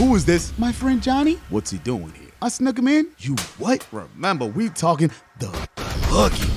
Who is this? My friend Johnny? What's he doing here? I snuck him in? You what? Remember, we talking the boogeyman.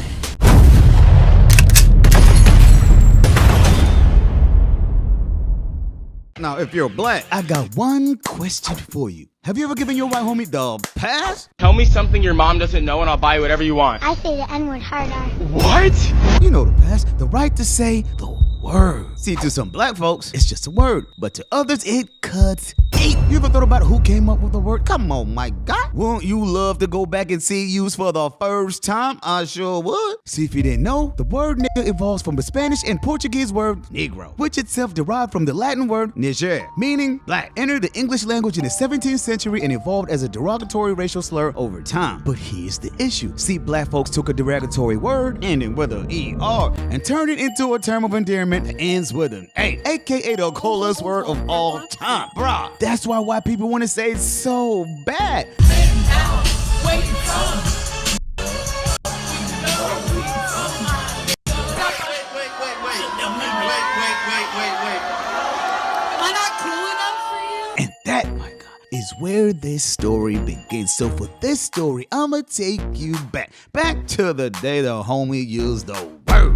Now, if you're black, I got one question for you. Have you ever given your white homie the pass? Tell me something your mom doesn't know and I'll buy you whatever you want. I say the N-word harder. What? You know the pass, the right to say the word. See, to some black folks, it's just a word, but to others, it cuts deep. You ever thought about who came up with the word? Come on, my God. Wouldn't you love to go back and see it used for the first time? I sure would. See, if you didn't know, the word nigga evolves from the Spanish and Portuguese word negro, which itself derived from the Latin word niger, meaning black. Entered the English language in the 17th century and evolved as a derogatory racial slur over time. But here's the issue. See, black folks took a derogatory word, ending with an ER, and turned it into a term of endearment that ends with an A, aka the coolest word of all time. Bruh, that's why white people want to say it's so bad. And that, my God, is where this story begins. So for this story, I'ma take you back to the day the homie used the word.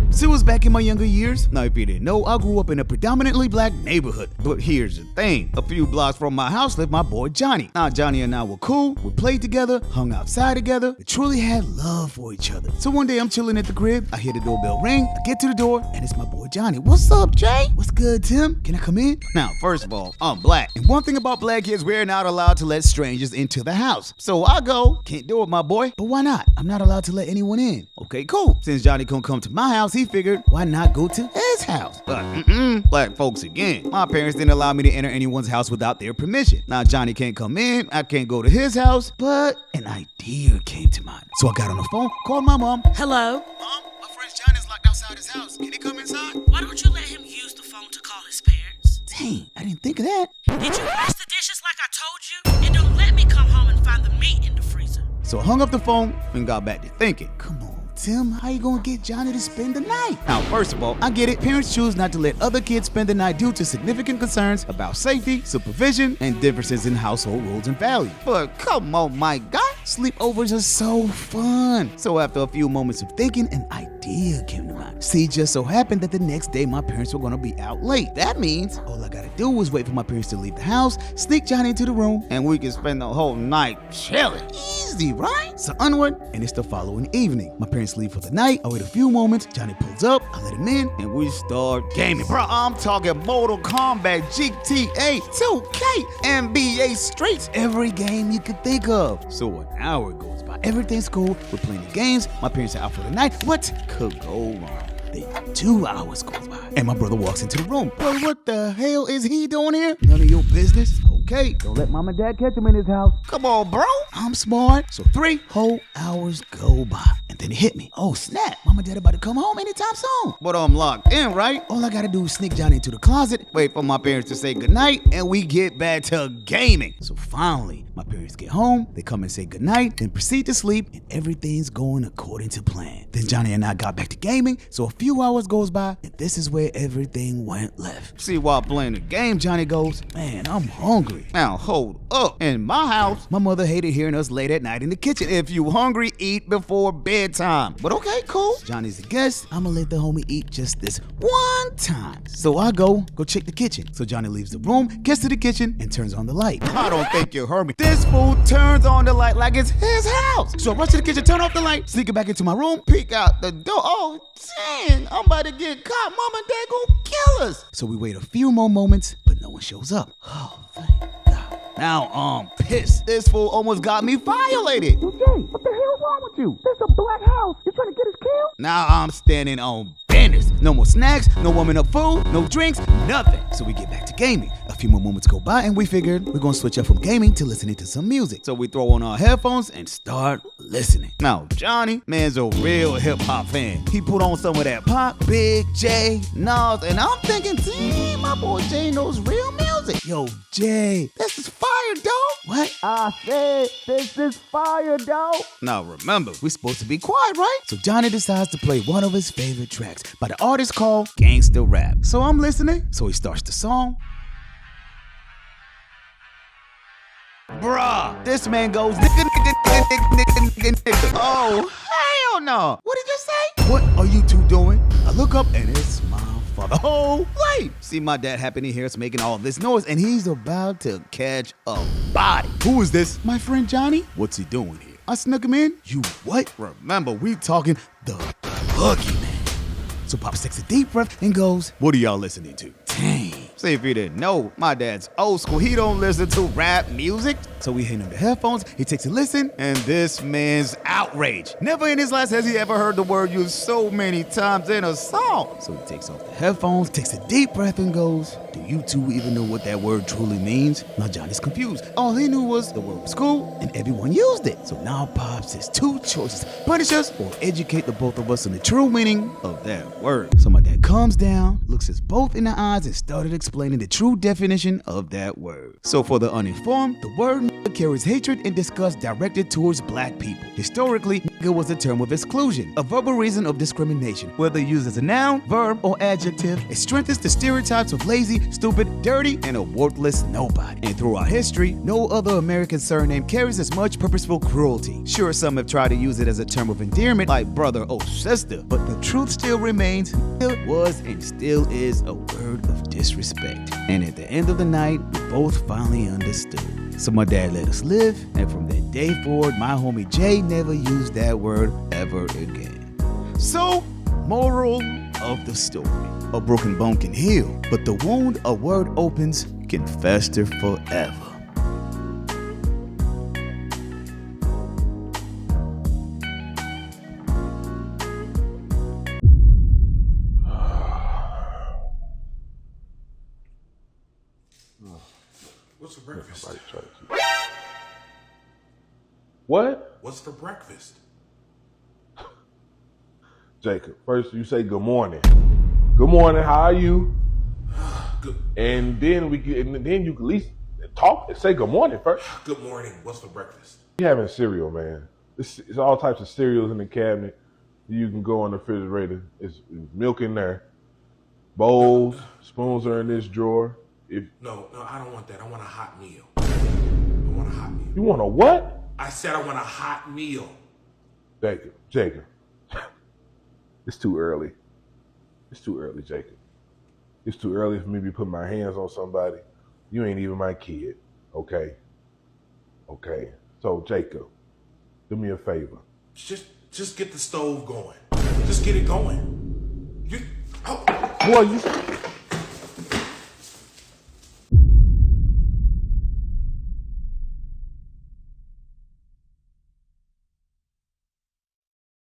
So it was back in my younger years. Now, if you didn't know, I grew up in a predominantly black neighborhood. But here's the thing. A few blocks from my house lived my boy Johnny. Now, Johnny and I were cool. We played together, hung outside together. We truly had love for each other. So one day I'm chilling at the crib. I hear the doorbell ring. I get to the door, and it's my boy Johnny. What's up, Jay? What's good, Tim? Can I come in? Now, first of all, I'm black. And one thing about black kids, we're not allowed to let strangers into the house. So I go, can't do it, my boy. But why not? I'm not allowed to let anyone in. Okay, cool. Since Johnny couldn't come to my house, he figured, why not go to his house? But black folks again. My parents didn't allow me to enter anyone's house without their permission. Now Johnny can't come in, I can't go to his house, but an idea came to mind. So I got on the phone, called my mom. Hello? Mom, my friend Johnny's locked outside his house. Can he come inside? Why don't you let him use the phone to call his parents? Dang, I didn't think of that. Did you wash the dishes like I told you? And don't let me come home and find the meat in the freezer. So I hung up the phone and got back to thinking. Come on, Tim, how you gonna get Johnny to spend the night? Now, first of all, I get it. Parents choose not to let other kids spend the night due to significant concerns about safety, supervision, and differences in household rules and values. But come on, my God, sleepovers are so fun. So after a few moments of thinking, an idea came to mind. See, it just so happened that the next day my parents were gonna be out late. That means all I gotta do is wait for my parents to leave the house, sneak Johnny into the room, and we can spend the whole night chilling. Easy, right? So onward, and it's the following evening. My parents leave for the night. I wait a few moments. Johnny pulls up. I let him in, and we start gaming. Bro, I'm talking Mortal Kombat, GTA, 2K, NBA Streets, every game you could think of. So an hour goes by. Everything's cool. We're playing the games. My parents are out for the night. What could go wrong? Then 2 hours goes by, and my brother walks into the room. Bro, what the hell is he doing here? None of your business. Okay, don't let mom and dad catch him in his house. Come on, bro. I'm smart. So 3 whole hours go by, and then it hit me. Oh, snap. Mom and dad about to come home anytime soon. But I'm locked in, right? All I gotta do is sneak Johnny into the closet, wait for my parents to say goodnight, and we get back to gaming. So finally, my parents get home, they come and say goodnight, then proceed to sleep, and everything's going according to plan. Then Johnny and I got back to gaming, so a few hours goes by, and this is where everything went left. See, while playing the game, Johnny goes, man, I'm hungry. Now, hold up. In my house, my mother hated hearing us late at night in the kitchen. If you hungry, eat before bedtime. But okay, cool. Johnny's a guest. I'ma let the homie eat just this one time. So I go check the kitchen. So Johnny leaves the room, gets to the kitchen, and turns on the light. I don't think you heard me. This fool turns on the light like it's his house. So I rush to the kitchen, turn off the light, sneak it back into my room, peek out the door. Oh, dang, I'm about to get caught. Mom and dad gonna kill us. So we wait a few more moments, but no one shows up. Oh, thank God. Now I'm pissed. This fool almost got me violated. Jay, what the hell is wrong with you? There's a black house. You trying to get us killed? Now I'm standing on business. No more snacks, no warming up food, no drinks, nothing. So we get back to gaming. A few more moments go by, and we figured we're gonna switch up from gaming to listening to some music. So we throw on our headphones and start listening. Now Johnny, man's a real hip hop fan. He put on some of that pop, Big J, Nas, and I'm thinking, damn, my boy Jay knows real music. Yo, Jay, this is fire, dog. What? I said, this is fire, dog. Now remember, we're supposed to be quiet, right? So Johnny decides to play one of his favorite tracks by the artist called Gangsta Rap. So I'm listening. So he starts the song. Bruh, this man goes nigga. Oh, hell no. What did you say? What are you two doing? I look up and it's my father. Oh, wait. See my dad happening here is making all this noise and he's about to catch a body. Who is this? My friend Johnny? What's he doing here? I snuck him in? You what? Remember, we talking the boogeyman. So Pops takes a deep breath and goes, what are y'all listening to? Dang. See, if you didn't know, my dad's old school. He don't listen to rap music. So we hand him the headphones, he takes a listen, and this man's outraged. Never in his life has he ever heard the word used so many times in a song. So he takes off the headphones, takes a deep breath and goes, do you two even know what that word truly means? Now Johnny's confused. All he knew was the word was cool, and everyone used it. So now Pops has two choices, punish us or educate the both of us on the true meaning of that word. So my dad calms down, looks us both in the eyes, and started explaining the true definition of that word. So for the uninformed, the word nigga carries hatred and disgust directed towards black people. Historically, nigga was a term of exclusion, a verbal reason of discrimination. Whether used as a noun, verb, or adjective, it strengthens the stereotypes of lazy, stupid, dirty, and a worthless nobody. And throughout history, no other American surname carries as much purposeful cruelty. Sure, some have tried to use it as a term of endearment, like brother or sister, but the truth still remains, nigga was and still is a word of disrespect. And at the end of the night, we both finally understood. So my dad let us live, and from that day forward, my homie Jay never used that word ever again. So, moral of the story. A broken bone can heal, but the wound a word opens can fester forever. What's for breakfast? What? What's for breakfast? Jacob, first you say good morning. Good morning, how are you? Good. And then you can at least talk and say good morning first. Good morning. What's for breakfast? You having cereal, man. It's all types of cereals in the cabinet. You can go on the refrigerator. It's milk in there. Bowls, spoons are in this drawer. No, I don't want that. I want a hot meal. I want a hot meal. You want a what? I said I want a hot meal. Jacob. It's too early. It's too early, Jacob. It's too early for me to be putting my hands on somebody. You ain't even my kid, okay? Okay. So, Jacob, do me a favor. Just get the stove going. Just get it going. Boy, you...